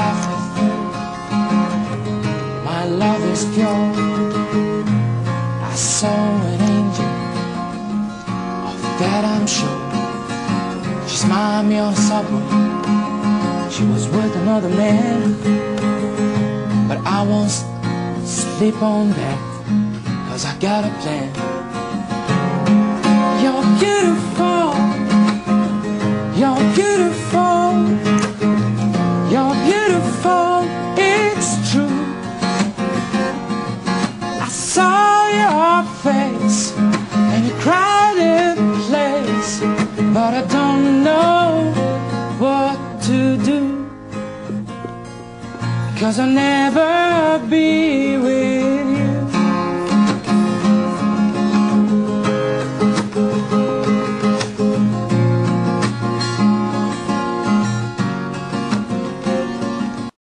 life with you. My love is pure. I saw an angel, of that I'm sure. She smiled me on the subway. She was with another man, but I won't sleep on that, 'cause I got a plan. You're beautiful, you're beautiful, you're beautiful, it's true. I saw your face in a crowded place, but I don't know what to do, 'cause I'll never be